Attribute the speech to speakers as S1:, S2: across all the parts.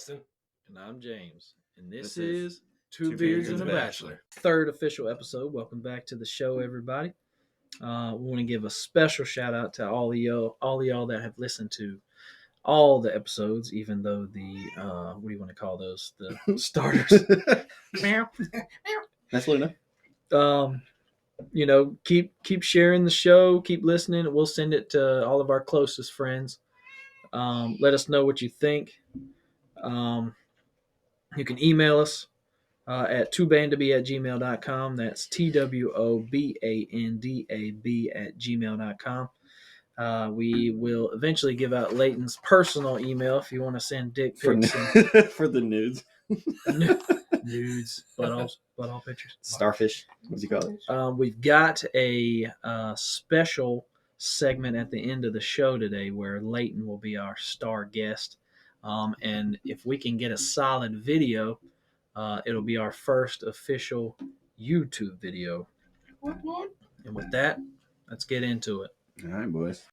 S1: Justin.
S2: And I'm James. And this
S1: is
S2: is Two Beards and a
S1: Bachelor.
S2: Bachelor. Third official episode. Welcome back to the show, everybody. We want to give a special shout out to all of y'all that have listened to all the episodes, even though the what do you want to call those? The starters.
S1: That's Luna.
S2: Keep sharing the show, keep listening. We'll send it to all of our closest friends. Let us know what you think. You can email us at twobandab@gmail.com. That's twobandab@gmail.com. We will eventually give out Leighton's personal email if you want to send dick pics
S1: for the nudes.
S2: Nudes, butthole pictures.
S1: Starfish. What do you call it?
S2: We've got a special segment at the end of the show today where Leighton will be our star guest. And if we can get a solid video, it'll be our first official YouTube video. And with that, let's get into it.
S1: All right, boys.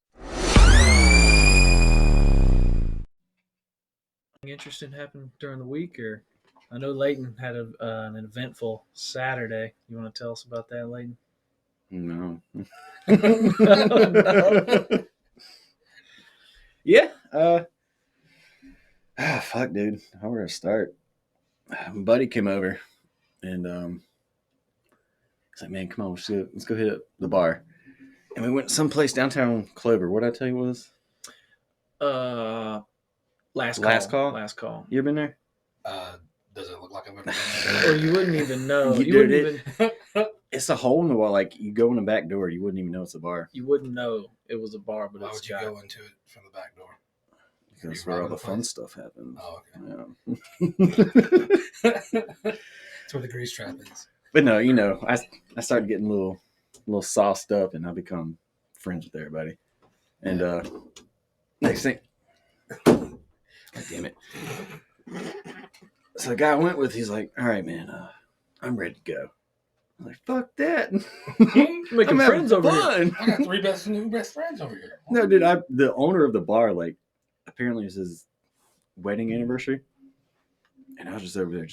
S2: Anything interesting happened during the week? Or I know Leighton had an eventful Saturday. You want to tell us about that, Leighton?
S1: No.
S2: No.
S1: Yeah. Fuck, dude. How were I start? My buddy came over and he's like, man, come on, let's go hit up the bar. And we went someplace downtown Clover. What did I tell you it was?
S2: Last call.
S1: You ever been there?
S3: Does it look like I've ever been there?
S2: Or you wouldn't even know.
S1: You wouldn't even. It's a hole in the wall. Like you go in the back door, you wouldn't even know it's a bar.
S2: You wouldn't know it was a bar, but
S3: Why
S2: it's
S3: would you go into it from the back door?
S1: That's where all the fun stuff happens.
S3: Oh,
S1: okay. Yeah.
S3: That's where the grease trap is.
S1: But no, I started getting a little sauced up, and I become friends with everybody. And next thing, God damn it. So the guy I went with, he's like, "All right, man, I'm ready to go." I'm like, "Fuck that!"
S2: Making friends over here.
S3: I got three best friends over here.
S1: No, dude, the owner of the bar, like, apparently it's his wedding anniversary, and I was just over there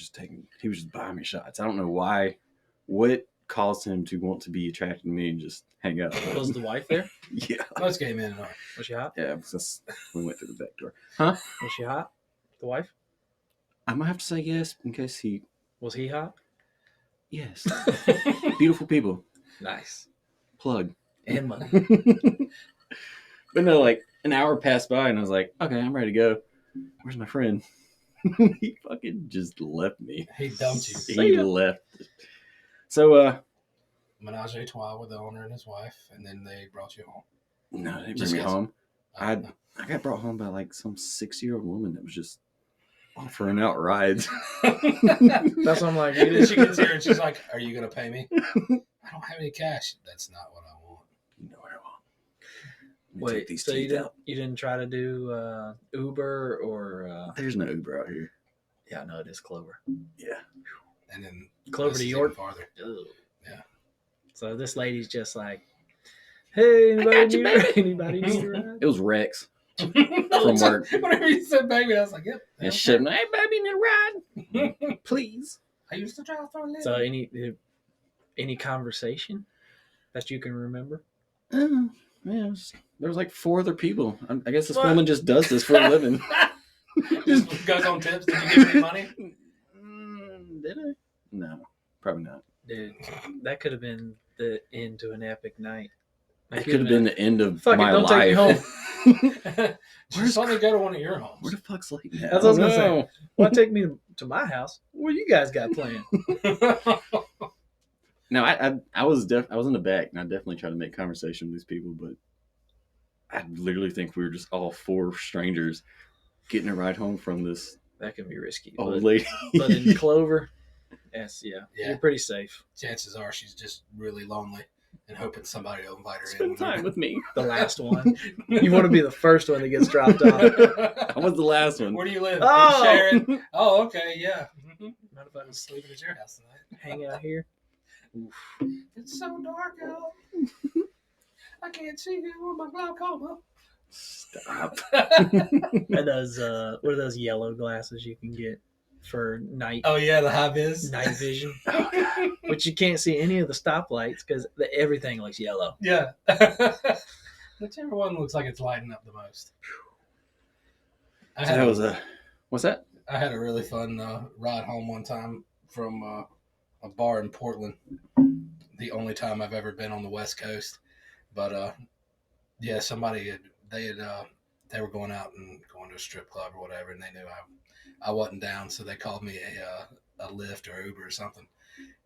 S1: he was just buying me shots. I don't know why, what caused him to want to be attracted to me and just hang out.
S2: Was the wife there?
S1: Yeah.
S3: Let's get him in and out.
S2: Was she hot?
S1: Yeah, because we went through the back door. Huh?
S2: Was she hot? The wife?
S1: I might have to say yes in case
S2: Was he hot?
S1: Yes. Beautiful people.
S2: Nice.
S1: Plug.
S2: And money.
S1: But no, like an hour passed by and I was like, okay, I'm ready to go. Where's my friend? He fucking just left me.
S3: He dumped you.
S1: He left. So,
S3: Menage a trois with the owner and his wife, and then they brought you home.
S1: No, they didn't bring me home. I got brought home by like some 6-year-old woman that was just offering out rides.
S2: That's what I'm like.
S3: And then she gets here and she's like, "Are you gonna pay me?" I don't have any cash. That's not what I want.
S1: You know what I want.
S2: Wait, so you didn't try to do Uber or?
S1: There's no Uber out here.
S2: Yeah, no, it is Clover.
S1: Yeah.
S3: And then
S2: Clover to York.
S3: Farther.
S2: Ugh.
S3: Yeah.
S2: So this lady's just like, "Hey, anybody need a ride?"
S1: It was Rex.
S3: From
S1: work.
S3: Whenever you said baby, I was like, "Yep."
S1: And shit, hey baby, need a ride? Please.
S3: I used to drive for a living.
S2: So any conversation that you can remember?
S1: Yeah, there was like 4 other people. I guess this woman just does this for a living.
S3: Just goes on tips. Did you give me money?
S1: Did I? No, probably not.
S2: Dude, that could have been the end to an epic night.
S1: It could have been the end of
S2: Fuck
S1: my
S2: it, don't
S1: life.
S2: Take me home.
S3: Just let me go to one of your homes.
S1: Where the fuck's Leighton?
S2: That's what I was gonna say. Why take me to my house? What you guys got planned?
S1: No, I was in the back, and I definitely tried to make conversation with these people, but I literally think we were just all 4 strangers getting a ride home from this.
S2: That can be risky.
S1: Old lady.
S2: But in Clover, yes, yeah, you're pretty safe.
S3: Chances are she's just really lonely and hoping somebody will invite her
S1: Spend
S3: in.
S1: time with me.
S2: The last one. You want to be the first one that gets dropped off.
S1: I was the last one.
S3: Where do you live?
S2: Oh!
S3: Sharon. Oh, okay, yeah. Not if I was sleeping at your house tonight.
S2: Hang out here.
S3: It's so dark out. I can't see you with my glaucoma.
S1: Stop.
S2: And those what are those yellow glasses you can get for night
S3: Oh yeah, the high vis.
S2: night vision? But you can't see any of the stoplights because everything looks yellow.
S3: Yeah. Whichever one looks like it's lighting up the most.
S1: So that was what's that?
S3: I had a really fun ride home one time from a bar in Portland. The only time I've ever been on the West Coast, but yeah, they were going out and going to a strip club or whatever, and they knew I wasn't down, so they called me a Lyft or Uber or something.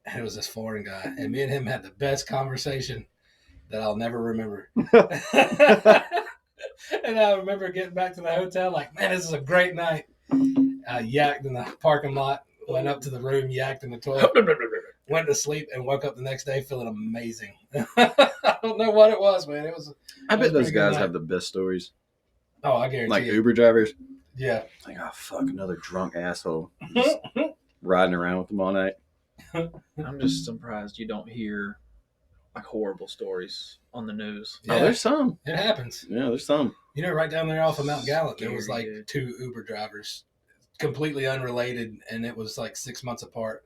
S3: And it was this foreign guy, and me and him had the best conversation that I'll never remember. And I remember getting back to the hotel like, man, this is a great night. I yacked in the parking lot, went up to the room, yacked in the toilet, went to sleep, and woke up the next day feeling amazing. I don't know what it was, man.
S1: I bet those guys have the best stories.
S3: Oh, I guarantee
S1: Like
S3: you.
S1: Uber drivers.
S3: Yeah.
S1: Like, oh, fuck, another drunk asshole. Just riding around with them all night.
S2: I'm just surprised you don't hear like horrible stories on the news.
S3: Yeah.
S1: Oh, there's some.
S3: It happens.
S1: Yeah, there's some.
S3: You know, right down there off of Mount Gallup, there was like
S2: Scary.
S3: 2 Uber drivers, completely unrelated, and it was like 6 months apart.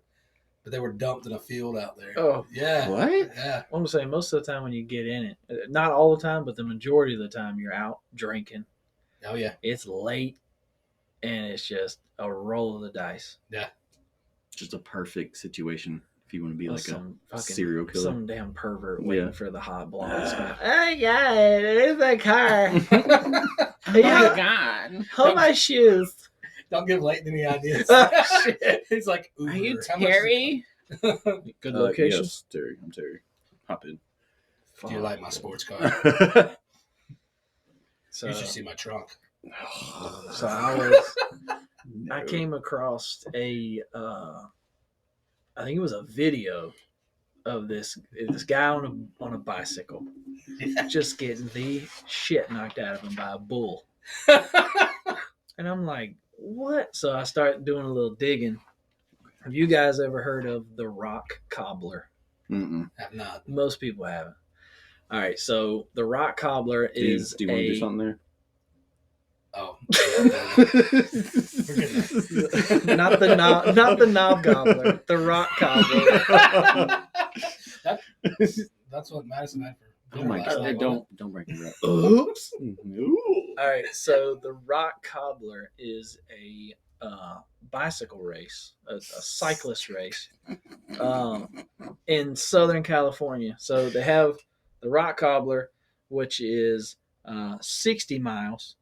S3: But they were dumped in a field out there.
S2: Oh,
S3: Yeah.
S1: What?
S3: Yeah.
S2: I'm gonna say most of the time when you get in it, not all the time, but the majority of the time you're out drinking.
S3: Oh, yeah.
S2: It's late, and it's just a roll of the dice.
S1: Just a perfect situation if you want to be like
S2: Some
S1: a
S2: fucking
S1: serial killer.
S2: some damn pervert waiting
S1: Yeah.
S2: for the hot blonde. Oh yeah, there's my car.
S1: Oh, God.
S2: Hold my shoes.
S3: Don't give Leighton any ideas.
S2: Oh, shit.
S3: He's like, Uber.
S2: Are you
S3: How much-
S2: Terry? Good location.
S1: Yes, Terry. I'm Terry. Hop in.
S3: Do you like my sports car?
S2: So,
S3: You should see my trunk.
S2: so I came across I think it was a video of this guy on a bicycle just getting the shit knocked out of him by a bull. And I'm like, what? So I started doing a little digging. Have you guys ever heard of the rock cobbler?
S1: Mm-mm.
S3: Have not.
S2: Most people haven't. All right, so the rock cobbler
S1: Do you
S2: is
S1: want to do something there?
S3: Oh.
S2: not the knob gobbler, the rock cobbler.
S3: That's what Madison had for
S1: Oh
S3: dinner
S1: my
S3: last
S1: God!
S3: night,
S1: Don't break it up.
S2: Oops.
S1: Ooh.
S2: All right, so the rock cobbler is a bicycle race, a cyclist race in Southern California. So they have the rock cobbler, which is 60 miles.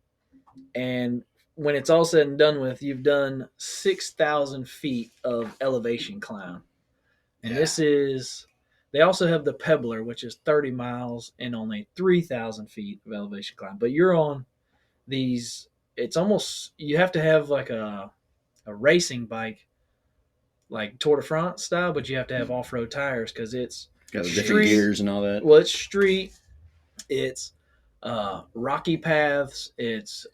S2: And when it's all said and done with, you've done 6,000 feet of elevation climb. And
S3: Yeah.
S2: this is, they also have the Pebbler, which is 30 miles and only 3,000 feet of elevation climb. But you're on these, it's almost, you have to have like a racing bike, like Tour de France style, but you have to have off-road tires because it's,
S1: Got the different
S2: Street-
S1: gears and all that.
S2: well, it's street, it's rocky paths, it's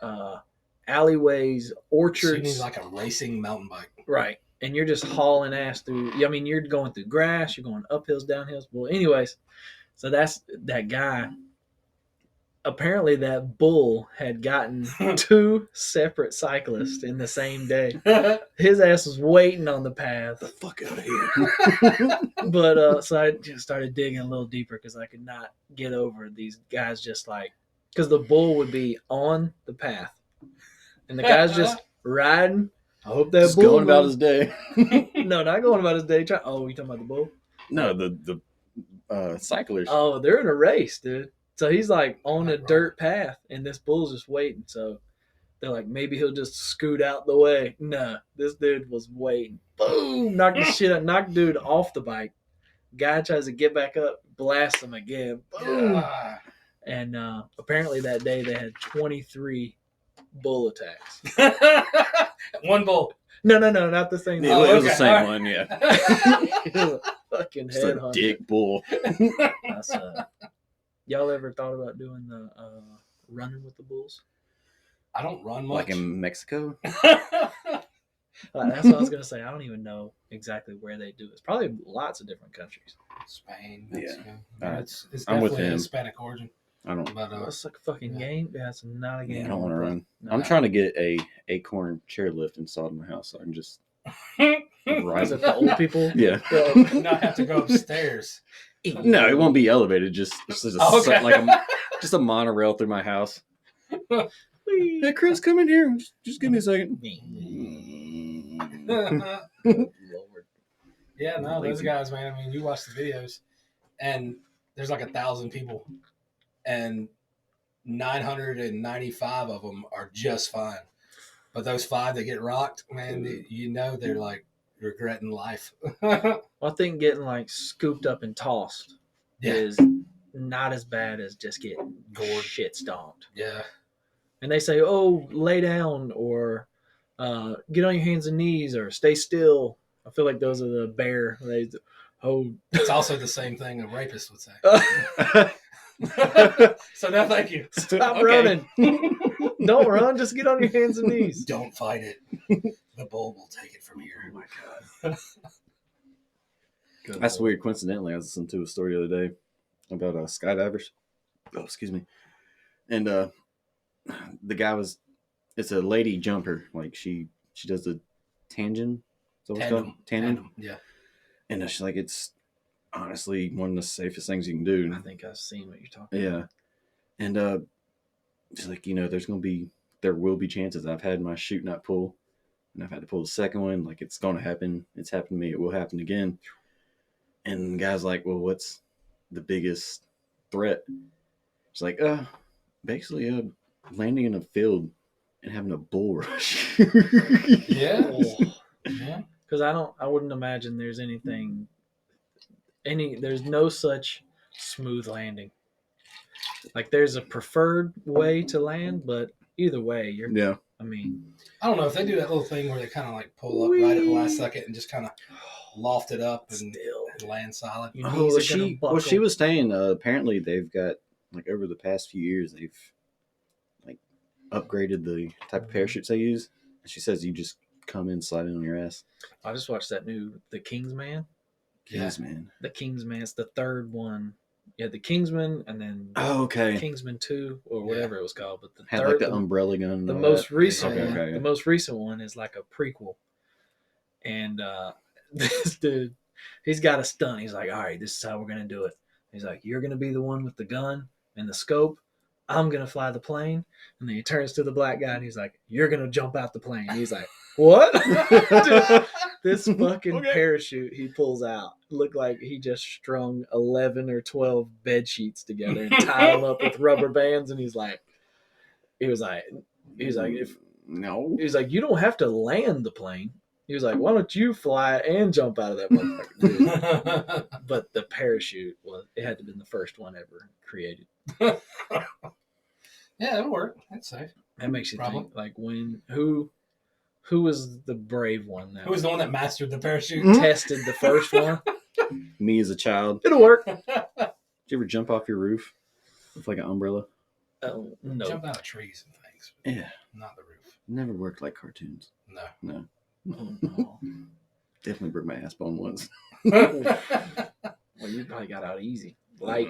S2: alleyways,
S3: So you
S2: orchards.
S3: need like a racing mountain bike.
S2: Right. And you're just hauling ass through. I mean, you're going through grass, you're going up hills, down hills. Well, anyways, so that's that guy. Apparently, that bull had gotten 2 separate cyclists in the same day. His ass was waiting on the path.
S1: The fuck out of here!
S2: But so I just started digging a little deeper because I could not get over these guys just like, because the bull would be on the path. And the guy's just riding. I hope that
S1: Just
S2: bull
S1: going about
S2: moves.
S1: his day.
S2: No, not going about his day. Oh, you talking about the bull?
S1: No, the cyclers.
S2: Oh, they're in a race, dude. So he's like on a
S3: Right.
S2: dirt path, and this bull's just waiting. So they're like, maybe he'll just scoot out the way. No, this dude was waiting. Boom! Knocked the shit out. Knocked dude off the bike. Guy tries to get back up, blasts him again. Boom!
S3: Yeah.
S2: And apparently that day they had 23 bull attacks.
S3: One bull.
S2: No, not the same.
S1: Yeah,
S3: Oh,
S1: it was the
S3: okay,
S1: same
S3: all right.
S1: one, yeah.
S2: It was a fucking
S1: Just a
S2: headhunter.
S1: dick bull.
S2: That's, y'all ever thought about doing the running with the bulls?
S3: I don't run much.
S1: Like in Mexico?
S2: That's what I was gonna say. I don't even know exactly where they do it. It's probably lots of different countries.
S3: Spain,
S1: Yeah.
S3: Mexico.
S1: Uh,
S3: It's
S1: I'm with
S3: definitely
S1: him.
S3: Hispanic origin.
S1: I don't.
S3: But
S2: That's like a fucking game. Yeah, it's not a game.
S1: Yeah, I don't want to run.
S2: No.
S1: I'm trying to get a acorn chairlift installed in my house so I can just ride
S2: Is it the old people?
S1: Yeah.
S3: not have to go upstairs.
S1: No, it won't be elevated. Just
S3: Okay.
S1: just a monorail through my house. Hey, Chris, come in here. Just give me a second.
S2: Lord.
S3: Yeah, no, those guys, man. I mean, you watch the videos, and there's like 1,000 people, and 995 of them are just fine. But those 5 that get rocked, man, you know they're like regretting life.
S2: Well, I think getting like scooped up and tossed
S3: Yeah.
S2: is not as bad as just getting
S3: Gored.
S2: shit stomped.
S3: Yeah.
S2: And they say, "Oh, lay down," or "Get on your hands and knees," or "Stay still." I feel like those are the bear.
S3: It's also the same thing a rapist would say. So no, thank you.
S2: Stop
S1: Okay.
S2: running! Don't run. Just get on your hands and knees.
S3: Don't fight it. The bull will take it from here.
S1: Oh my god. That's weird. Coincidentally, I was listening to a story the other day about skydivers. Oh, excuse me. And the guy it's a lady jumper. Like she does the tangent. Is that what it's called? Tandem.
S3: Yeah.
S1: And she's like, it's honestly one of the safest things you can do.
S2: I think I've seen what you're talking
S1: Yeah.
S2: about.
S1: And she's like, there will be chances. I've had my shoot not pull, and I've had to pull the second one. Like, it's going to happen. It's happened to me. It will happen again. And the guy's like, well, what's the biggest threat? She's like, basically, landing in a field and having a bull rush.
S3: Yeah.
S2: Oh.
S3: Yeah.
S2: Because I wouldn't imagine there's there's no such smooth landing. Like, there's a preferred way to land, but either way,
S1: Yeah.
S2: I mean,
S3: I don't know if they do that little thing where they kind of like pull up right at the last second and just kind of loft it up and
S2: still.
S3: land solid.
S2: Your knees are gonna
S1: She
S2: buckle.
S1: was saying apparently they've got, like, over the past few years, they've like upgraded the type of parachutes they use. She says you just come in sliding on your ass.
S2: I just watched that new The Kingsman.
S1: Yes, man.
S2: The Kingsman, it's the third one. Yeah, the Kingsman, and then
S1: Oh, okay.
S2: Kingsman 2 or whatever it was called. But the
S1: Had
S2: third,
S1: like the umbrella gun. And
S2: the
S1: all
S2: most
S1: that.
S2: recent
S1: Okay,
S2: one,
S1: okay, yeah.
S2: the most recent one is like a prequel. And this dude, he's got a stunt. He's like, all right, this is how we're gonna do it. He's like, you're gonna be the one with the gun and the scope. I'm gonna fly the plane. And then he turns to the black guy and he's like, you're gonna jump out the plane. And he's like, what? Dude, this fucking
S1: Okay.
S2: parachute he pulls out looked like he just strung 11 or 12 bed sheets together and tied them up with rubber bands. And he was like, if
S1: No.
S2: he was like, you don't have to land the plane. He was like, why don't you fly and jump out of that motherfucker? Dude. But the parachute it had to have been the first one ever created.
S3: Yeah, it'll work. That's safe.
S2: That makes you
S3: Problem.
S2: think, like, who was the brave one that
S3: Who was the one that mastered the parachute?
S2: tested the first one?
S1: Me as a child.
S2: It'll work.
S1: Did you ever jump off your roof with like an umbrella?
S2: Oh, no.
S3: Jump out of trees and things. But
S1: Yeah.
S3: not the roof.
S1: Never worked like cartoons.
S3: No.
S1: No.
S2: Oh, no.
S1: Definitely broke my ass bone once.
S2: Well, you probably got out easy. Light.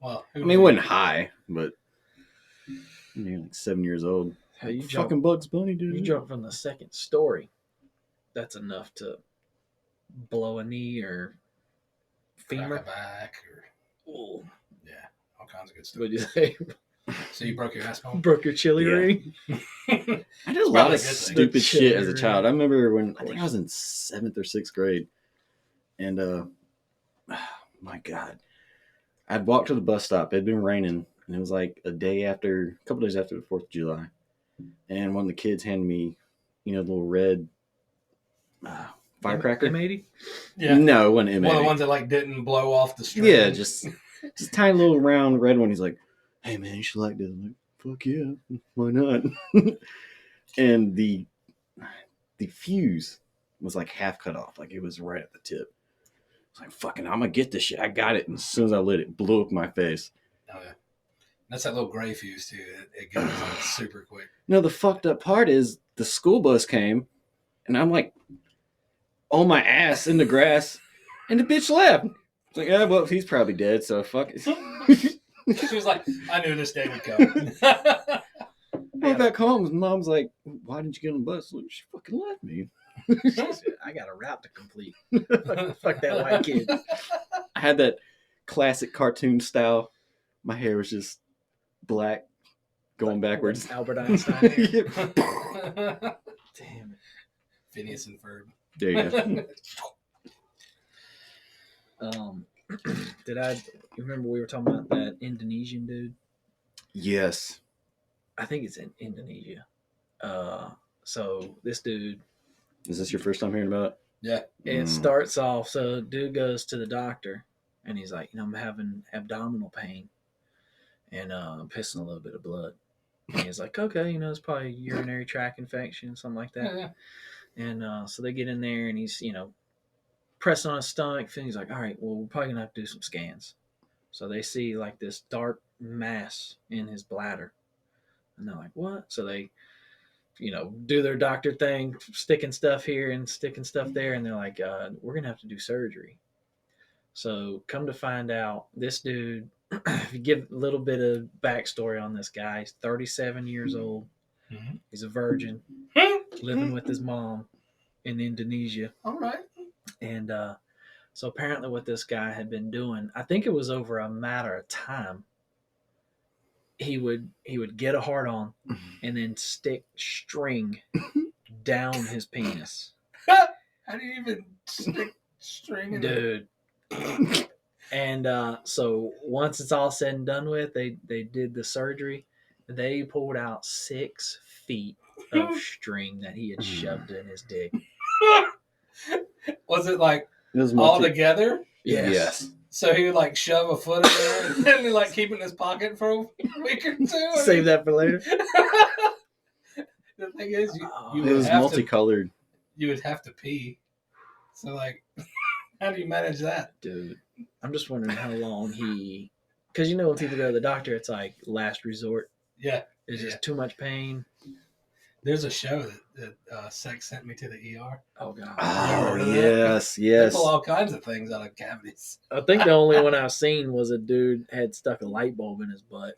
S3: Well,
S1: I mean, it wasn't high, but you're like 7 years old.
S2: Hey, you
S1: Fucking
S2: jump,
S1: Bugs Bunny, dude.
S2: you jump from the second story. That's enough to blow a knee or
S3: crack a
S2: femur.
S3: back or
S2: Ooh.
S3: yeah, all kinds of good stuff.
S2: What'd you say?
S3: So you broke your ass bone?
S2: Broke your chili
S1: Yeah.
S2: ring?
S1: I did a lot
S3: probably
S1: of
S3: a good thing.
S1: stupid shit as a
S2: Children.
S1: child. I remember when I think I was in 7th or 6th grade, and my God, I'd walked to the bus stop. It'd been raining, and it was like a couple days after the 4th of July, and one of the kids handed me, the little red firecracker.
S2: M80?
S3: Yeah.
S1: No, it wasn't M80.
S3: One of the ones that like didn't blow off the string.
S1: Yeah, just tiny little round red one. He's like, hey man, you should like this. I'm like, fuck yeah, why not? And the fuse was like half cut off, like it was right at the tip. I was like, fucking, I'm gonna get this shit. I got it. And as soon as I lit it, blew up my face.
S3: Oh yeah. That's that little gray fuse too. It goes like super quick.
S1: No, the fucked up part is the school bus came, and I'm like on my ass in the grass, and the bitch left. It's like, yeah, well, he's probably dead, so fuck it.
S3: She was like, I knew this day would come.
S1: Went back home, and Mom's like, "Why didn't you get on the bus?" Like, she fucking left me.
S2: She said, I got a route to complete. Fuck that white kid.
S1: I had that classic cartoon style. My hair was just black, going backwards.
S2: Albert Einstein hair.
S1: Yeah.
S2: Damn it.
S3: Phineas and Ferb.
S1: There you go.
S2: You remember we were talking about that Indonesian dude?
S1: Yes.
S2: I think it's in Indonesia. So this dude,
S1: Is this your first time hearing about it?
S3: Yeah.
S2: it starts off, so dude goes to the doctor and he's like, I'm having abdominal pain and I'm pissing a little bit of blood. And he's like, okay, it's probably urinary tract infection, something like that.
S3: Yeah.
S2: And so they get in there and he's, pressing on his stomach. And he's like, all right, well, we're probably going to have to do some scans. So they see like this dark mass in his bladder. And they're like, what? So they, do their doctor thing, sticking stuff here and sticking stuff there. And they're like, we're going to have to do surgery. So come to find out, this dude, if you give a little bit of backstory on this guy, he's 37 years old.
S3: Mhm.
S2: He's a virgin, living with his mom in Indonesia.
S3: All right.
S2: And so apparently what this guy had been doing, I think it was over a matter of time, he would get a hard on and then stick string down his penis.
S3: How do you even stick string in
S2: Dude. And so once it's all said and done with, they did the surgery. They pulled out 6 feet of string that he had shoved in his dick.
S3: Was it like
S1: It was
S3: all together?
S1: Yes.
S3: So he would like shove a foot in there and then like keep it in his pocket for a week or two?
S2: Save that for later.
S3: The thing is, you
S1: It
S3: would
S1: was
S3: have
S1: multicolored.
S3: you would have to pee. So like, how do you manage that?
S2: Dude, I'm just wondering how long because when people go to the doctor, it's like last resort.
S3: Yeah.
S2: It's just too much pain.
S3: There's a show that Sex sent me to the ER.
S2: Oh, God.
S1: Oh,
S3: Yeah.
S1: yes,
S3: They
S1: yes.
S3: pull all kinds of things out of cavities.
S2: I think the only one I've seen was a dude had stuck a light bulb in his butt.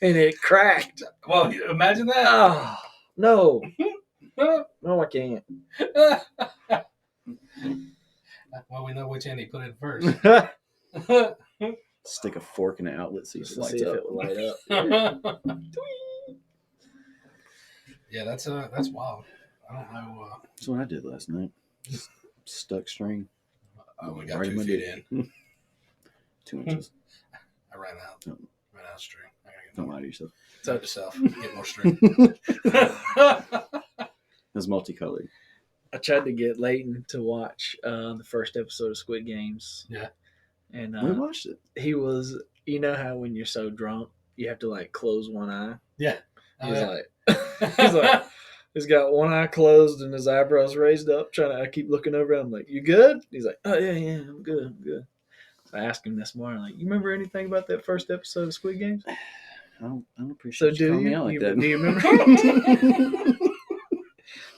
S2: And it cracked.
S3: Well, imagine that.
S2: Oh, no. No, I can't.
S3: Well, we know which end he put in first.
S1: Stick a fork in the outlet, see if
S2: Just
S1: it
S2: to see
S1: lights
S2: if
S1: up.
S2: it would light up.
S3: Yeah, that's wild. I don't know.
S1: That's what I did last night. Just stuck string.
S3: We got
S1: Right in
S3: 2
S1: my
S3: feet
S1: dick.
S3: in.
S1: 2 inches.
S3: I ran out.
S1: No.
S3: Ran out of string. I gotta get
S1: Don't
S3: more.
S1: lie to yourself.
S3: Help yourself. Get more string.
S1: It was multicolored.
S2: I tried to get Leighton to watch the first episode of Squid Games.
S3: Yeah.
S2: And
S1: We watched it.
S2: he was, how when you're so drunk, you have to like close one eye?
S3: Yeah.
S2: He's like, he's got one eye closed and his eyebrows raised up, I keep looking over at him like, you good? He's like, oh, yeah, I'm good. So I asked him this morning, like, you remember anything about that first episode of Squid Games?
S1: I don't
S2: So
S1: appreciate you calling me out like that.
S2: Do you remember?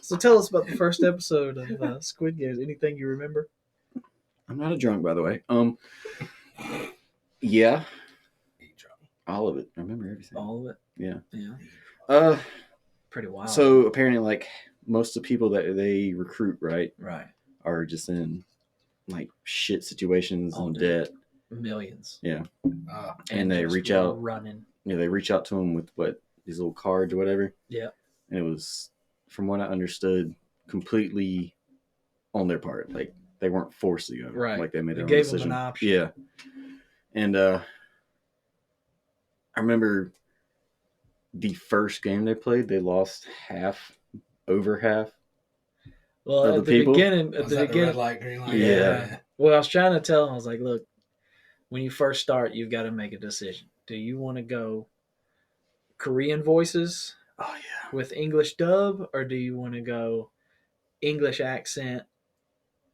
S2: So tell us about the first episode of Squid Games. Anything you remember?
S1: I'm not a drunk, by the way. Yeah,
S3: Eat drunk.
S1: all of it. I remember everything.
S2: All of it?
S1: Yeah.
S2: Pretty wild.
S1: So apparently, like most of the people that they recruit, right,
S2: Right.
S1: are just in like shit situations
S2: Oh,
S1: and
S2: dude.
S1: debt.
S2: Millions.
S1: Yeah,
S3: Uh,
S1: and they
S2: just
S1: reach out.
S2: running.
S1: Yeah, they reach out to them with these little cards or whatever.
S2: Yeah.
S1: And it was, from what I understood, completely on their part. Like they weren't forced to go.
S2: Right.
S1: Like they made
S2: They
S1: their own
S2: gave them
S1: decision.
S2: an option.
S1: Yeah. And I remember the first game they played, they lost over half.
S2: Well,
S1: Of
S2: at
S1: the
S2: the
S1: people?
S2: beginning,
S3: was that the red light, green light?
S1: Yeah.
S2: Well, I was trying to tell him, I was like, look, when you first start, you've got to make a decision. Do you want to go Korean voices
S1: Oh yeah.
S2: with English dub, or do you want to go English accent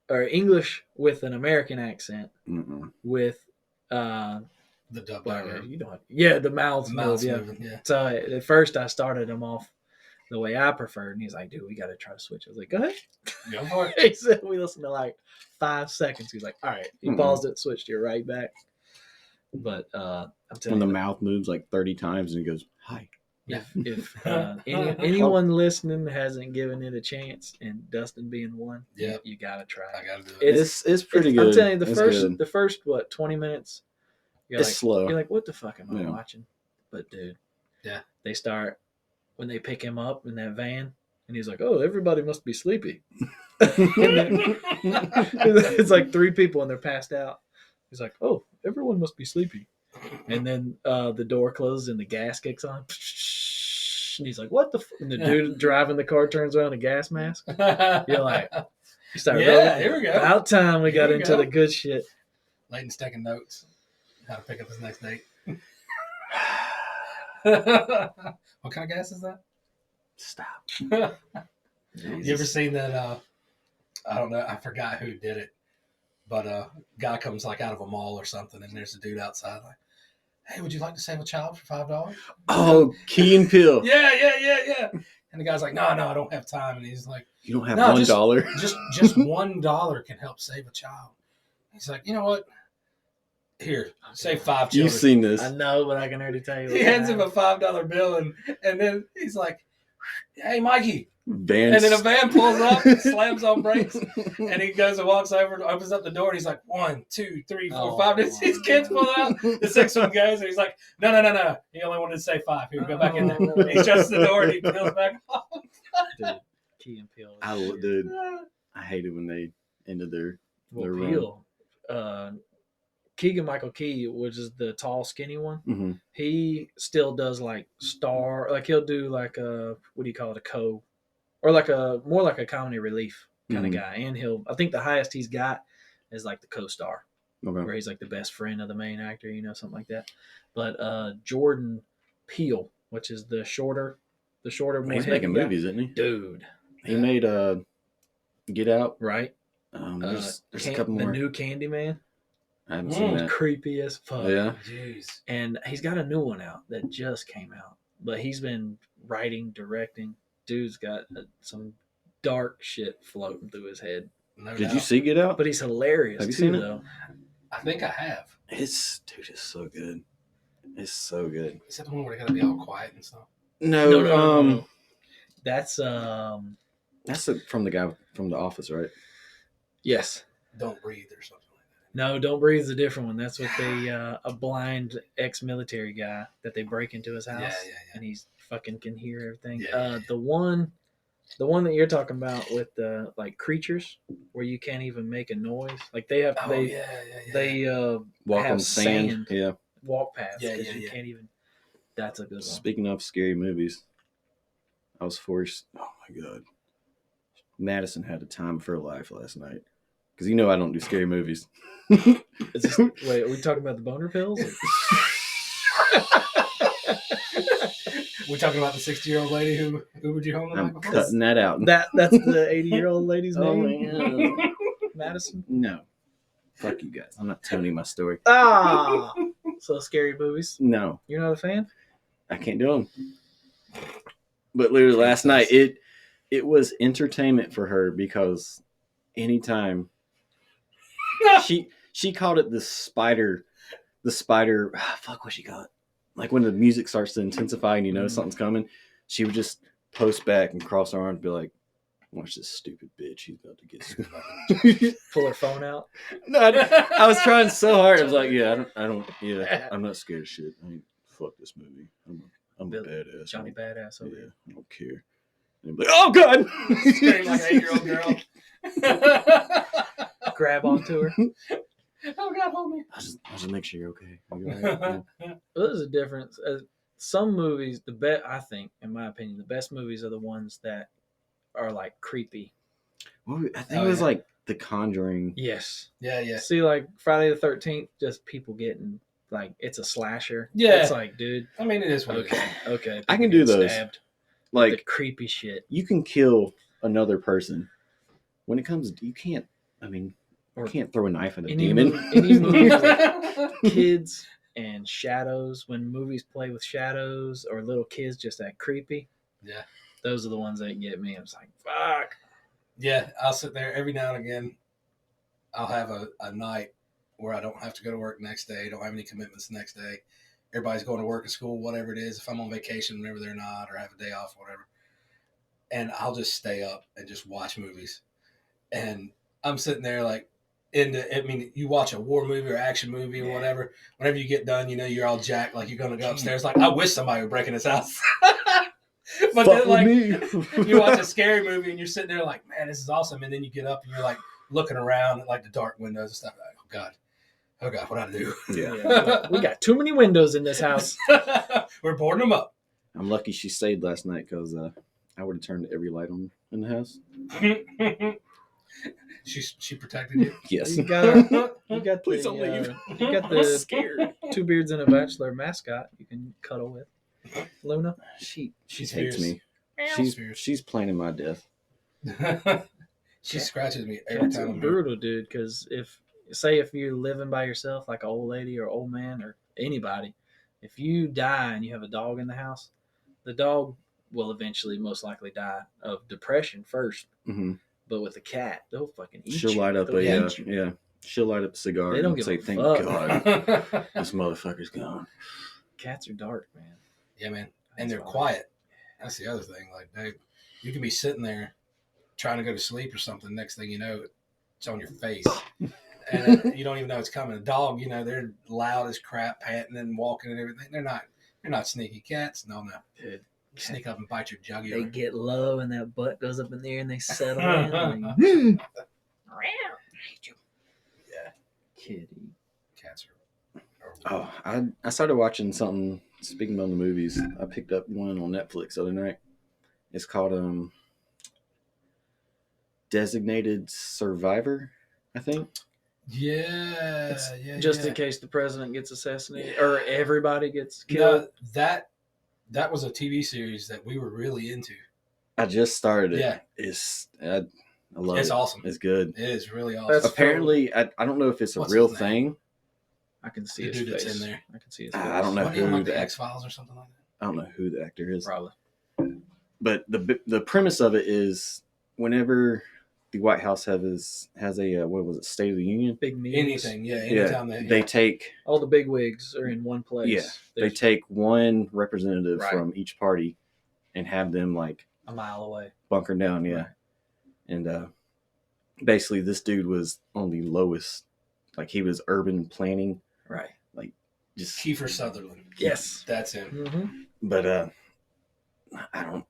S2: or English with an American accent
S1: Mm-mm.
S2: with
S3: The dub
S2: whatever
S3: diver.
S2: you know? Yeah, the mouths move.
S3: Mouths
S2: Yeah.
S3: moving, yeah.
S2: So at first, I started him off the way I preferred, and he's like, "Dude, we got to try to switch." I was like, "Go ahead."
S3: Go for it.
S2: He said we listened to like 5 seconds. He's like, "All right." He
S1: Mm-mm.
S2: paused it, switched it right back. But I'm
S1: When
S2: telling
S1: the
S2: you,
S1: mouth moves like 30 times and he goes, hi.
S2: if anyone listening hasn't given it a chance, and Dustin being one,
S3: Yep.
S2: you gotta try
S3: I
S2: it.
S3: gotta do it.
S1: It's pretty good.
S2: I'm telling you, the
S1: It's
S2: first
S1: good.
S2: the first what 20 minutes, you're
S1: It's
S2: like
S1: slow.
S2: you're like, what the fuck am I
S1: Yeah.
S2: watching? But dude,
S3: Yeah.
S2: they start when they pick him up in that van, and he's like, oh, everybody must be sleepy. And then it's like 3 people and they're passed out. He's like, oh, everyone must be sleepy. And then the door closes and the gas kicks on. And he's like, what the and the dude driving the car turns around a gas mask. You're like, you start rolling.
S3: Here we go.
S2: About time we got
S3: Here we
S2: into
S3: go.
S2: the good shit.
S3: Leighton's taking notes. How to pick up his next date. What kind of gas is that?
S1: Stop.
S3: You ever seen that? I don't know. I forgot who did it, but a guy comes like out of a mall or something, and there's a dude outside like, "Hey, would you like to save a child for $5?"
S1: Oh, Key and Peele.
S3: Yeah. And the guy's like, "No, I don't have time." And he's like,
S1: You don't have
S3: No,
S1: $1.
S3: "Just $1 can help save a child." He's like, "You know what? Here, save 5 children."
S1: You've seen this.
S2: I know, but I can already tell you.
S3: He hands him a $5 bill, and then he's like, "Hey, Mikey."
S1: Van.
S3: And then a van pulls up, slams on brakes, and he goes and walks over and opens up the door, and he's like, 1, 2, 3, 4,
S2: Oh,
S3: 5. These kids pull out. The 6th one goes, and he's like, no. He only wanted to say 5. Here, go back in there. And he shuts the door, and he peels back off.
S2: Dude, Key and Peele.
S1: Dude, I hate it when they ended their run.
S2: Peele. Keegan Michael Key, which is the tall, skinny one,
S1: Mm-hmm.
S2: he still does like he'll do like a, what do you call it, or like more like a comedy relief kind of guy. And I think the highest he's got is like the co-star, where he's like the best friend of the main actor, something like that. But Jordan Peele, which is the shorter, more
S1: He's
S2: heavy
S1: making
S2: guy.
S1: movies, isn't he?
S2: Dude.
S1: He made Get Out.
S2: Right?
S1: There's a couple more.
S2: The new Candyman.
S1: I haven't seen that.
S2: Creepy as fuck.
S1: Oh, yeah.
S3: Jeez.
S2: And he's got a new one out that just came out. But he's been writing, directing. Dude's got some dark shit floating through his head.
S3: No
S1: Did
S3: doubt.
S1: you see Get Out?
S2: But he's hilarious.
S1: Have you seen it?
S2: though.
S3: I think I have.
S1: It's so good. It's so good.
S3: Is that the one where they gotta be all quiet and stuff?
S2: No. That's
S1: from the guy from The Office, right?
S3: Yes. Don't Breathe or something like that.
S2: No, Don't Breathe is a different one. That's with a blind ex-military guy that they break into his house.
S3: Yeah.
S2: And he's fucking can hear everything.
S3: Yeah.
S2: The one that you're talking about with the like creatures where you can't even make a noise. Like they have they
S1: Walk
S2: have
S1: on sand. Yeah.
S2: walk paths
S3: Yeah.
S2: you can't even. That's a good one.
S1: Speaking of scary movies, I was forced. Oh my god, Madison had the time of her life last night because I don't do scary movies.
S2: Wait, are we talking about the boner pills?
S3: We're talking about the 60-year-old lady who Ubered you home the night
S1: I'm
S3: before?
S1: cutting that out.
S2: That's the 80-year-old lady's
S1: Oh
S2: name.
S1: my god,
S2: Madison.
S1: no, fuck you guys. I'm not telling you my story.
S2: So scary movies.
S1: No,
S2: You're not a fan?
S1: I can't do them. But literally last night, it was entertainment for her because anytime she called it the spider. Fuck, what she called it? Like when the music starts to intensify and something's coming, she would just post back and cross her arms and be like, "Watch this stupid bitch. She's about to get stupid."
S2: Pull her phone out.
S1: No, I was trying so hard. I was like, I'm not scared of shit. I mean, fuck this movie. I'm a badass.
S2: Johnny Badass over here.
S1: I don't care. And like, oh god!
S3: Screaming like an 8-year-old girl.
S2: Grab onto her.
S3: Oh God, hold me.
S1: I'll just make sure you're okay. Yeah.
S2: Well, there's a difference. Some movies, I think, in my opinion, the best movies are the ones that are like creepy.
S1: I think it was like The Conjuring.
S2: Yes.
S3: Yeah.
S2: See, like Friday the 13th, just people getting like it's a slasher.
S3: Yeah.
S2: It's like, dude.
S3: I mean, it is what it is.
S2: Okay.
S1: I can do those.
S2: Stabbed.
S1: Like
S2: The creepy shit.
S1: you can kill another person. When it comes, you can't. I mean, you can't throw a knife at a demon.
S2: Any movie with kids and shadows. When movies play with shadows or little kids just that creepy.
S3: Yeah.
S2: Those are the ones that get me. I'm just like, fuck.
S3: Yeah, I'll sit there every now and again. I'll have a night where I don't have to go to work next day, don't have any commitments the next day. Everybody's going to work and school, whatever it is. If I'm on vacation, whenever they're not, or have a day off, whatever. And I'll just stay up and just watch movies. And I'm sitting there like, you watch a war movie or action movie or whatever. Whenever you get done, you're all jacked, like you're going to go upstairs. Like, I wish somebody would break in his house. But then, like, you watch a scary movie and you're sitting there like, man, this is awesome. And then you get up and you're like looking around at like the dark windows and stuff. Like, oh God, what do I do?
S2: Yeah. We got too many windows in this house.
S3: We're boarding them up.
S1: I'm lucky she stayed last night because I would have turned every light on in the house.
S3: She protected you.
S1: Yes.
S2: You got
S1: Please don't leave.
S2: You got
S1: I'm
S2: the
S1: scared.
S2: Two Beards and a Bachelor mascot you can cuddle with. Luna.
S1: She
S3: She's
S1: hates
S3: fierce.
S1: me.
S3: Fierce.
S1: She's planning my death.
S3: She scratches me every
S2: Cats are
S3: time I'm
S2: brutal, dude. Because if you're living by yourself, like an old lady or old man or anybody, if you die and you have a dog in the house, the dog will eventually most likely die of depression first.
S1: Mm-hmm.
S2: But with a cat, they'll fucking eat
S1: She'll
S2: you.
S1: light up
S2: They'll eat you.
S1: yeah. She'll light up a cigar
S2: They don't
S1: and
S2: give
S1: say,
S2: a
S1: "Thank
S2: fuck."
S1: God, this motherfucker's gone."
S2: Cats are dark, man.
S3: Yeah, man. And
S2: That's
S3: they're
S2: why.
S3: quiet. That's the other thing. Like, you can be sitting there trying to go to sleep or something. Next thing you know, it's on your face. And you don't even know it's coming. A dog, they're loud as crap, panting and walking and everything. They're not sneaky cats. No.
S2: Dude,
S3: Sneak up and bite your
S2: they
S3: jugular.
S2: get low and that butt goes up in the air and they settle in. Like,
S3: Yeah.
S2: kitty.
S3: Cats are
S1: Oh, I started watching something. Speaking of the movies, I picked up one on Netflix the other night. It's called Designated Survivor, I think.
S3: Yeah.
S2: Just in case the president gets assassinated or everybody gets killed.
S3: No, that was a TV series that we were really into.
S1: I just started it.
S3: Yeah.
S1: I love it.
S3: It's awesome.
S1: It's good.
S3: It is really awesome.
S2: That's
S1: Apparently, I don't know if it's a
S3: What's
S1: real
S3: his name?
S1: thing.
S2: I can see
S3: The
S2: his
S3: dude
S2: face.
S3: that's in there.
S2: I can see his face.
S1: I don't know
S3: What,
S1: who
S3: like
S1: the
S3: the X-Files or something like that?
S1: I don't know who the actor is.
S2: Probably.
S1: But the premise of it is whenever the White House has a what was it, State of the Union?
S2: Big meetings.
S3: Anything, yeah. Anytime
S1: They take
S2: All the big wigs are in one place.
S1: Yeah, they
S2: There's
S1: take one representative
S2: Right.
S1: from each party and have them like
S2: a mile away.
S1: bunker down, yeah.
S2: Right.
S1: And basically, this dude was on the lowest, like he was urban planning,
S2: Right.
S1: just
S3: Kiefer Sutherland.
S2: Yes.
S3: That's him.
S2: Mm-hmm.
S1: But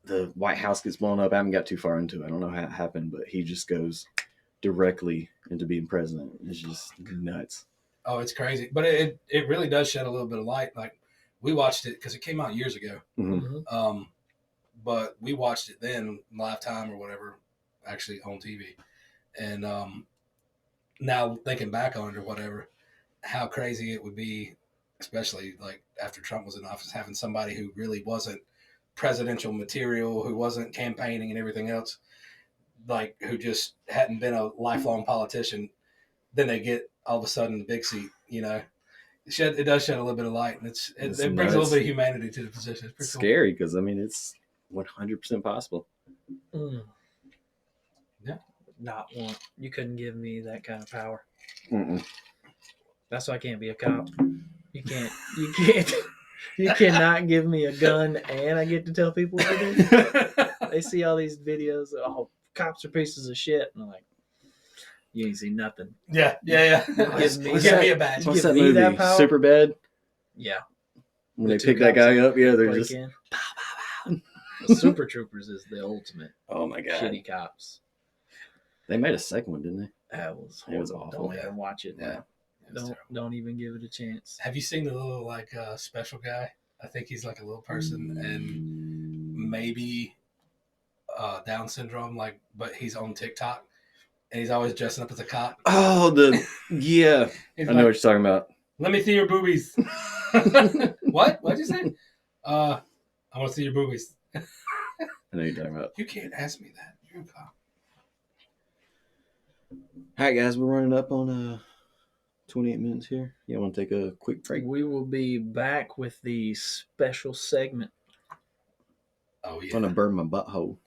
S1: the White House gets blown up. I haven't got too far into it. I don't know how it happened, but he just goes directly into being president. It's just nuts.
S3: Oh, it's crazy. But it really does shed a little bit of light. Like, we watched it because it came out years ago.
S1: Mm-hmm.
S2: Mm-hmm.
S3: But we watched it then, Lifetime or whatever, actually on TV. And now thinking back on it or whatever, how crazy it would be, especially like after Trump was in office, having somebody who really wasn't presidential material, who wasn't campaigning and everything else, like who just hadn't been a lifelong politician. Then they get all of a sudden the big seat, It does shed a little bit of light, and it brings a little bit of humanity to the position. It's
S1: It's
S3: pretty
S1: scary because, I mean, it's 100% possible.
S2: Mm.
S3: Yeah.
S2: Not one. You couldn't give me that kind of power.
S1: Mm-mm.
S2: That's why I can't be a cop. You can't. You cannot give me a gun and I get to tell people what to do.
S3: cool.
S2: They see all these videos. Oh, cops are pieces of shit, and I'm like, you ain't seen nothing.
S3: Yeah.
S2: Give me
S3: a badge.
S1: What's
S2: give
S1: that
S2: me
S1: movie?
S2: that power?
S1: Super Bad?
S2: Yeah.
S1: When
S2: The
S1: they
S2: two
S1: pick that
S2: cops
S1: guy up, yeah, they're
S2: break
S1: just,
S2: in. The Super Troopers is the ultimate
S1: oh my God.
S2: shitty cops.
S1: They made a second one, didn't they?
S2: That was
S1: It was
S2: horrible.
S1: awful.
S2: Don't even watch it.
S3: Yeah.
S2: Don't even give it a chance.
S3: Have you seen the little special guy? I think he's like a little person and maybe Down syndrome, but he's on TikTok and he's always dressing up as a cop.
S1: Oh, yeah.
S3: He's
S1: I know what you're talking about.
S3: Let me see your boobies. What? What'd you say? I want to see your boobies.
S1: I know what you're talking about.
S3: You can't ask me that. You're a cop.
S1: All right, guys, we're running up on 28 minutes here. You want to take a quick break?
S2: We will be back with the special segment.
S3: Oh,
S1: I'm
S3: yeah.
S1: going to burn my butthole.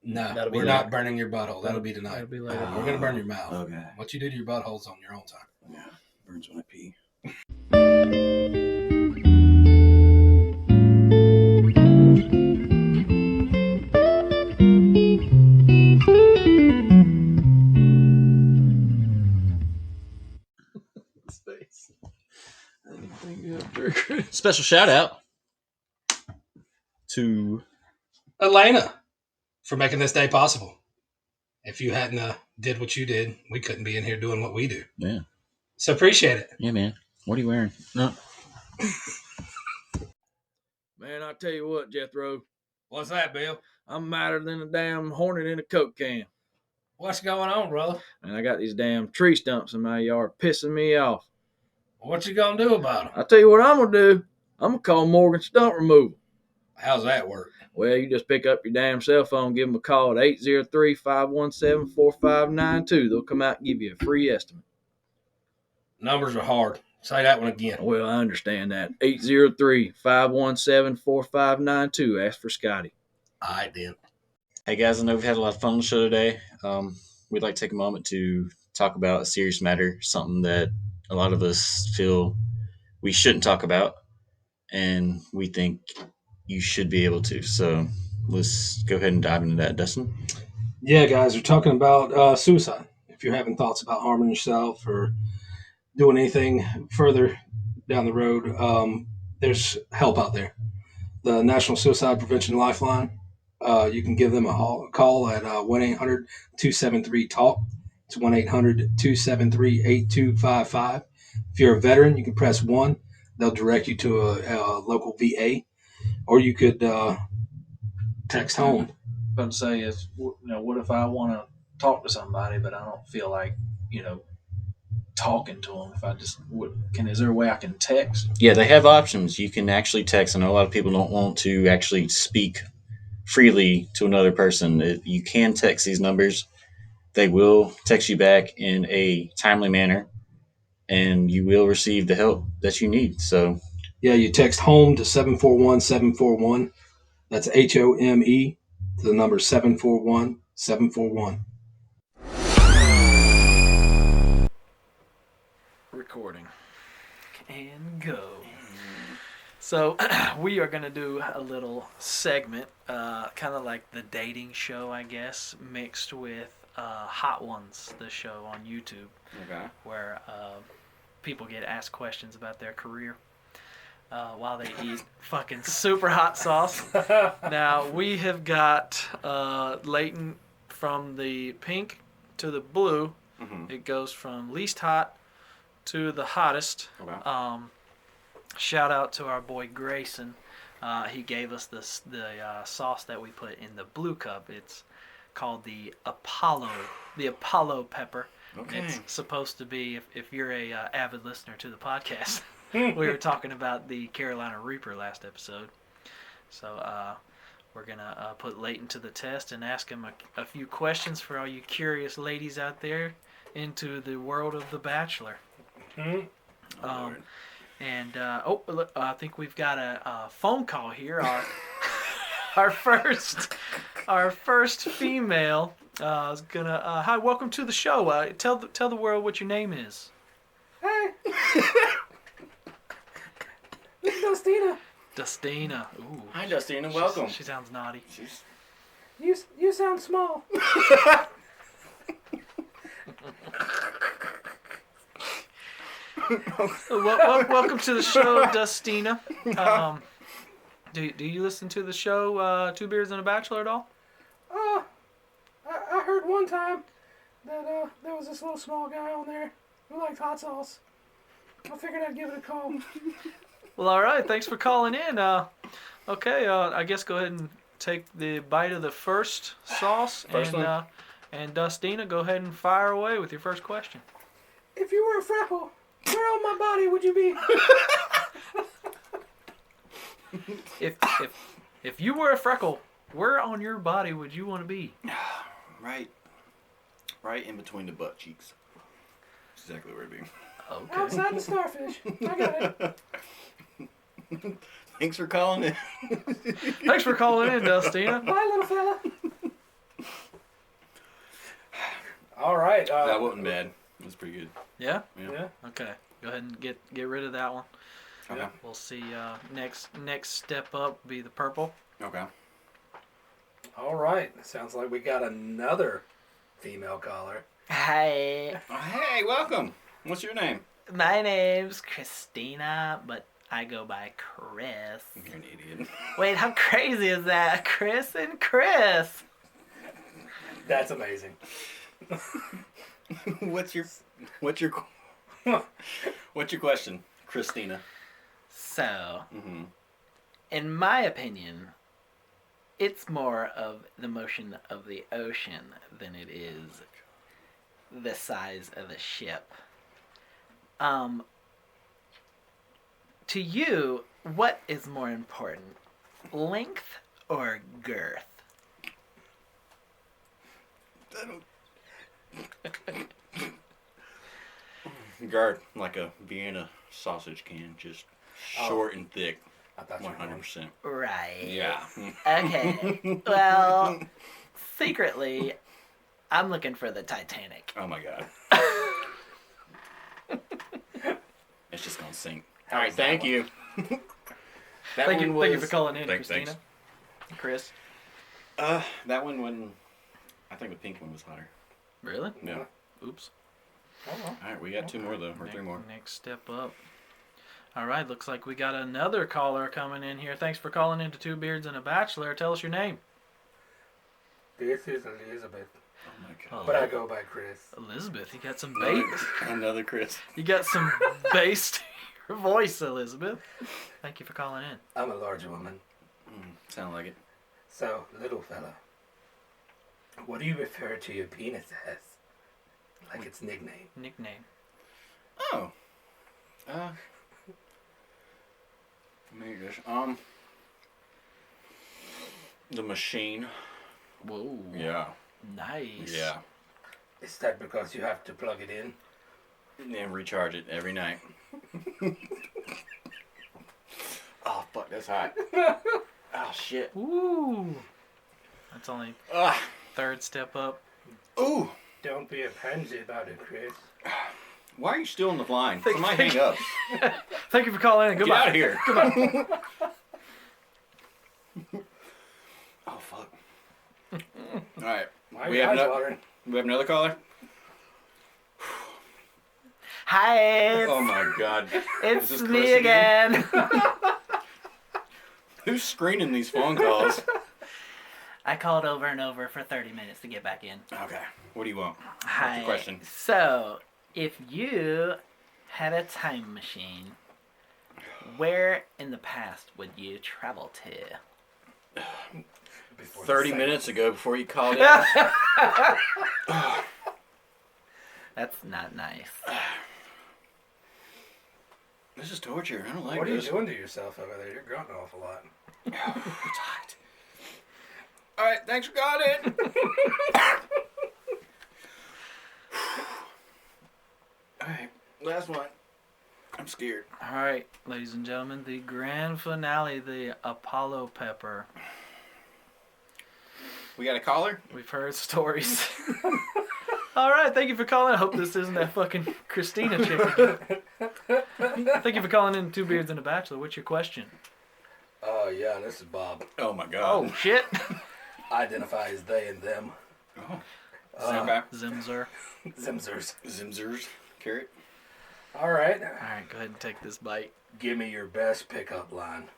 S3: No,
S2: That'll be
S3: we're
S2: later.
S3: not burning your butthole. That'll be tonight.
S2: That'll be later.
S3: We're going to burn your mouth.
S1: Okay.
S3: What you do to your butthole's on your own time.
S1: Yeah. burns when I pee. Special shout out to
S3: Elena for making this day possible. If you hadn't did what you did, we couldn't be in here doing what we do.
S1: Yeah.
S3: So appreciate it.
S1: Yeah, man. What are you wearing? No.
S2: Man, I tell you what, Jethro,
S3: What's that, Bill?
S2: I'm madder than a damn hornet in a Coke can.
S3: What's going on, brother?
S2: And I got these damn tree stumps in my yard pissing me off.
S3: What you gonna do about them?
S2: I tell you what I'm going to do. I'm going to call Morgan Stump Removal.
S3: How's that work?
S2: Well, you just pick up your damn cell phone, give them a call at 803-517-4592. They'll come out and give you a free estimate.
S3: Numbers are hard. Say that one again.
S2: Well, I understand that. 803-517-4592. Ask for Scotty.
S3: I did.
S1: Hey guys, I know we've had a lot of fun on the show today. We'd like to take a moment to talk about a serious matter, something that a lot of us feel we shouldn't talk about, and we think you should be able to. So let's go ahead and dive into that, Dustin.
S3: Yeah, guys, we're talking about suicide. If you're having thoughts about harming yourself or doing anything further down the road, there's help out there. The National Suicide Prevention Lifeline. You can give them a call at 1-800-273-TALK. It's 1-800-273-8255. If you're a veteran, you can press 1. They'll direct you to a local VA, or you could text home.
S2: But say is, what if I want to talk to somebody, but I don't feel like, talking to them? If I just is there a way I can text?
S1: Yeah, they have options. You can actually text. I know a lot of people don't want to actually speak freely to another person. You can text these numbers. They will text you back in a timely manner, and you will receive the help that you need. So,
S3: yeah, you text home to 741-741. That's HOME to the number 741-741.
S2: Recording and go. So we are going to do a little segment, kind of like the dating show, I guess, mixed with Hot Ones, the show on YouTube, where people get asked questions about their career while they eat fucking super hot sauce. Now, we have got Leighton from the pink to the blue. Mm-hmm. It goes from least hot to the hottest. Okay. Shout out to our boy Grayson. He gave us the sauce that we put in the blue cup. It's called the Apollo pepper. Okay. It's supposed to be, if you're a avid listener to the podcast, we were talking about the Carolina Reaper last episode. So we're going to put Leighton to the test and ask him a few questions for all you curious ladies out there into the world of The Bachelor. Mm-hmm. I think we've got a phone call here. Our first female is gonna. Hi, welcome to the show. Tell the world what your name is.
S4: Hey, this is Dustina.
S2: Dustina. Ooh.
S1: Hi, Dustina. Welcome.
S2: She sounds naughty.
S4: You sound small.
S2: Welcome to the show, Dustina. Do you listen to the show Two Beers and a Bachelor at all?
S4: I heard one time that there was this little small guy on there who liked hot sauce. I figured I'd give it a call.
S2: Well, all right. Thanks for calling in. Okay. I guess go ahead and take the bite of the first sauce. And Dustina, go ahead and fire away with your first question.
S4: If you were a freckle, where on my body would you be?
S2: If you were a freckle, where on your body would you want to be?
S1: Right in between the butt cheeks. That's exactly where it'd be.
S4: Okay. Outside the starfish. I got
S1: it. Thanks for calling in.
S2: Thanks for calling in, Dustina.
S4: Bye, little fella.
S3: All right.
S1: That wasn't bad. That's pretty good.
S2: Yeah.
S4: Yeah.
S2: Okay. Go ahead and get rid of that one.
S1: Okay.
S4: Yeah.
S2: We'll see. Next step up will be the purple.
S1: Okay.
S4: All right. Sounds like we got another female caller.
S2: Hi,
S1: Oh, hey, welcome. What's your name?
S2: my name's Christina, but I go by Chris.
S1: You're an idiot.
S2: Wait, how crazy is that? Chris and Chris.
S4: That's amazing.
S1: what's your question, Christina?
S2: So,
S1: Mm-hmm.
S2: in my opinion, it's more of the motion of the ocean than it is the size of the ship. To you, what is more important, length or girth?
S1: Guard like a Vienna sausage can, just short and thick.
S4: I thought you were
S1: 100%.
S2: Right.
S1: Yeah.
S2: Okay. Well, secretly, I'm looking for the Titanic.
S1: Oh my god. It's just gonna sink.
S4: How
S1: All right,
S4: was that
S1: thank
S4: one?
S1: you.
S2: Thank you for calling in,
S1: Thanks.
S2: Christina. Chris.
S1: That one when I think the pink one was hotter.
S2: Really?
S1: Yeah.
S2: Oops.
S4: Oh, well.
S1: All right, we got two more though, or three more.
S2: Next step up. All right, looks like we got another caller coming in here. Thanks for calling into Two Beards and a Bachelor. Tell us your name.
S4: This is Elizabeth,
S1: Oh my god.
S4: but I go by Chris.
S2: Elizabeth, you got some bass.
S1: Another Chris.
S2: You got some bass to your voice, Elizabeth. Thank you for calling in.
S4: I'm a large woman.
S1: Sound like it.
S4: So, little fella, what do you refer to your penis as? Like its nickname.
S2: Nickname.
S1: Oh. Maybe this. The machine.
S2: Whoa.
S1: Yeah.
S2: Nice.
S1: Yeah.
S4: Is that because you have to plug it in?
S1: And recharge it every night. Oh fuck, that's hot. Oh shit.
S2: Ooh. That's only
S1: Ah.
S2: third step up.
S1: Ooh.
S4: Don't be a pansy about it, Chris.
S1: Why are you still in the line? Somebody hang up.
S2: Thank you for calling in.
S1: Get
S2: Goodbye.
S1: out of here.
S2: Goodbye.
S1: Oh fuck. All right.
S4: My
S1: We have
S4: eyes
S1: no-
S4: watering.
S1: We have another caller.
S2: Hi,
S1: Oh my god.
S2: it's
S1: Is this
S2: me
S1: Chris
S2: again.
S1: Who's screening these phone calls?
S2: I called over and over for 30 minutes to get back in.
S1: Okay. What do you want?
S2: Hi.
S1: What's your question?
S2: So, if you had a time machine, where in the past would you travel to?
S4: Before the
S1: 30
S4: second-
S1: minutes ago before you called in.
S2: That's not nice.
S1: This is torture. I don't like
S4: What are you
S1: this.
S4: doing to yourself over there? You're grunting an awful lot.
S1: It's hot. All right, thanks for calling. All right, last one. I'm scared.
S2: All right, ladies and gentlemen, the grand finale, the Apollo Pepper.
S1: We got a caller?
S2: We've heard stories. All right, thank you for calling. I hope this isn't that fucking Christina chick again. Thank you for calling in Two Beards and a Bachelor. What's your question?
S4: Oh, yeah, this is Bob.
S1: Oh my god.
S2: Oh, shit.
S4: Identify as they and them.
S1: Oh.
S4: Uh,
S1: Okay.
S2: Zimzer.
S4: Zimzers.
S1: Zimzers. Carrot.
S4: All right.
S2: All right, go ahead and take this bite.
S4: Give me your best pickup line.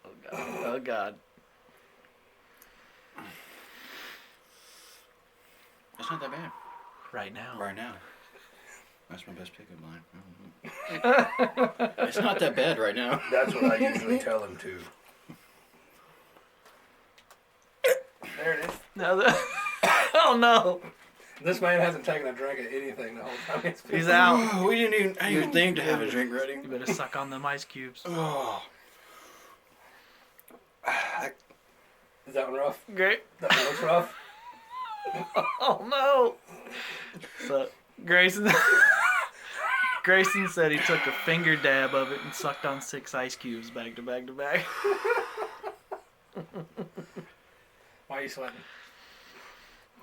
S2: Oh, God. Oh, God.
S1: That's not that bad.
S2: Right now.
S1: Right now. That's my best pickup line. It's not that bad right now.
S4: That's what I usually tell them to. There it is.
S2: No, oh, no.
S4: This man hasn't taken a drink of anything the whole time.
S2: He's out.
S1: We didn't even think to have a drink ready.
S2: You better suck on them ice cubes.
S1: Oh.
S4: Is that one rough?
S2: Great.
S4: That one looks rough?
S2: Oh, no. So, Grayson... Grayson said he took a finger dab of it and sucked on 6 ice cubes back to back to back.
S4: Why are you sweating?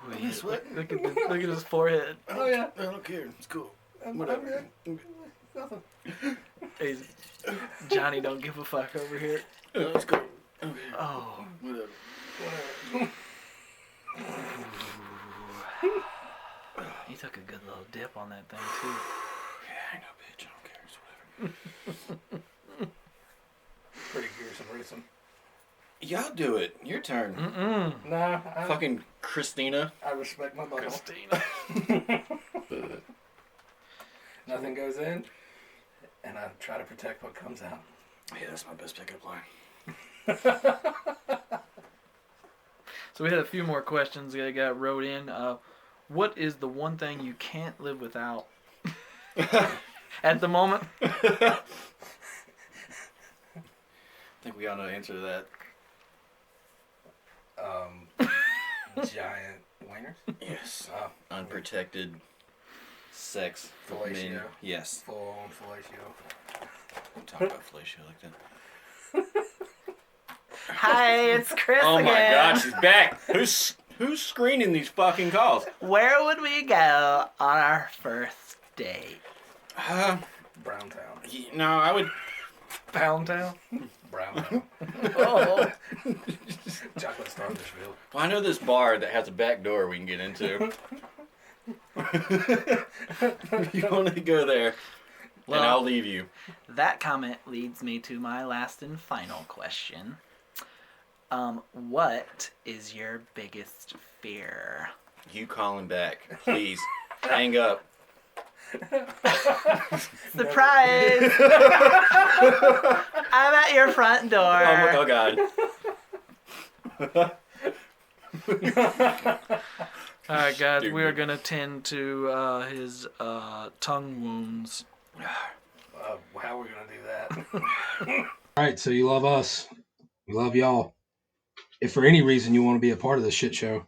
S2: Look at his forehead.
S3: Oh yeah.
S1: I don't care. It's cool.
S3: I'm
S1: Whatever.
S3: good. Nothing.
S2: He's, Johnny don't give a fuck over here.
S1: It's cool. Okay.
S2: Oh.
S1: Whatever.
S2: He took a good little dip on that thing too.
S1: Yeah, I know, bitch. I don't care. It's whatever.
S3: Pretty gruesome.
S1: Y'all do it. Your turn.
S3: Nah.
S1: Fucking Christina.
S3: I respect my butthole.
S2: Christina.
S3: Nothing goes in, and I try to protect what comes out.
S1: Yeah, that's my best pickup line.
S2: So we had a few more questions that got wrote in. What is the one thing you can't live without at the moment?
S1: I think we all know the answer to that.
S3: Giant wieners.
S1: Yes.
S3: Oh,
S1: Unprotected sex. for
S3: Fellatio.
S1: men. Yes.
S3: full on fellatio.
S1: Don't talk about fellatio like that.
S2: Hi, it's Chris
S1: Oh
S2: again.
S1: my God, she's back. Who's screening these fucking calls?
S2: Where would we go on our first date?
S3: Brown Town.
S1: No, I would.
S2: Pound Town?
S3: Brown Town.
S2: Oh.
S3: Chocolate Starfishville.
S1: Well, I know this bar that has a back door we can get into. You want to go there,
S2: Well,
S1: and I'll leave you.
S2: that comment leads me to my last and final question. What is your biggest fear?
S1: You calling back, please. Hang up.
S2: Surprise! I'm at your front door.
S1: Oh God.
S2: All right, guys,
S1: Stupid.
S2: we are going to tend to his tongue wounds.
S3: How are we going to do that?
S5: All right, so you love us. We love y'all. If for any reason you want to be a part of this shit show,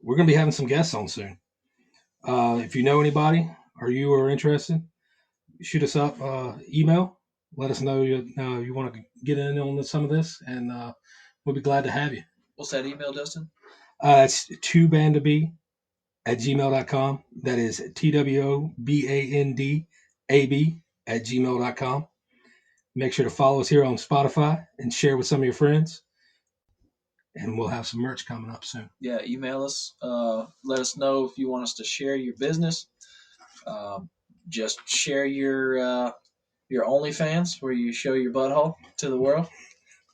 S5: we're going to be having some guests on soon. If you know anybody or you are interested, shoot us up email. Let us know you want to get in on some of this, and we'll be glad to have you.
S2: What's that email, Dustin?
S5: It's twobandab@gmail.com. That is twobandab@gmail.com. Make sure to follow us here on Spotify and share with some of your friends. And we'll have some merch coming up soon.
S2: Yeah, email us. Let us know if you want us to share your business. Just share your OnlyFans where you show your butthole to the world.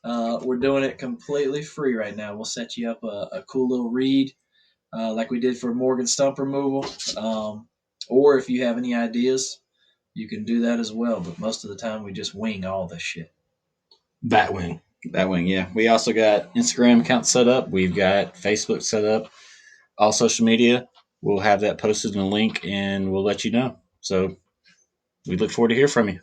S2: We're doing it completely free right now. We'll set you up a cool little read like we did for Morgan stump removal. Or if you have any ideas, you can do that as well. But most of the time, we just wing all this shit.
S5: Batwing.
S1: Batwing, yeah. We also got Instagram account set up. We've got Facebook set up. All social media. We'll have that posted in a link, and we'll let you know. So we look forward to hear from you.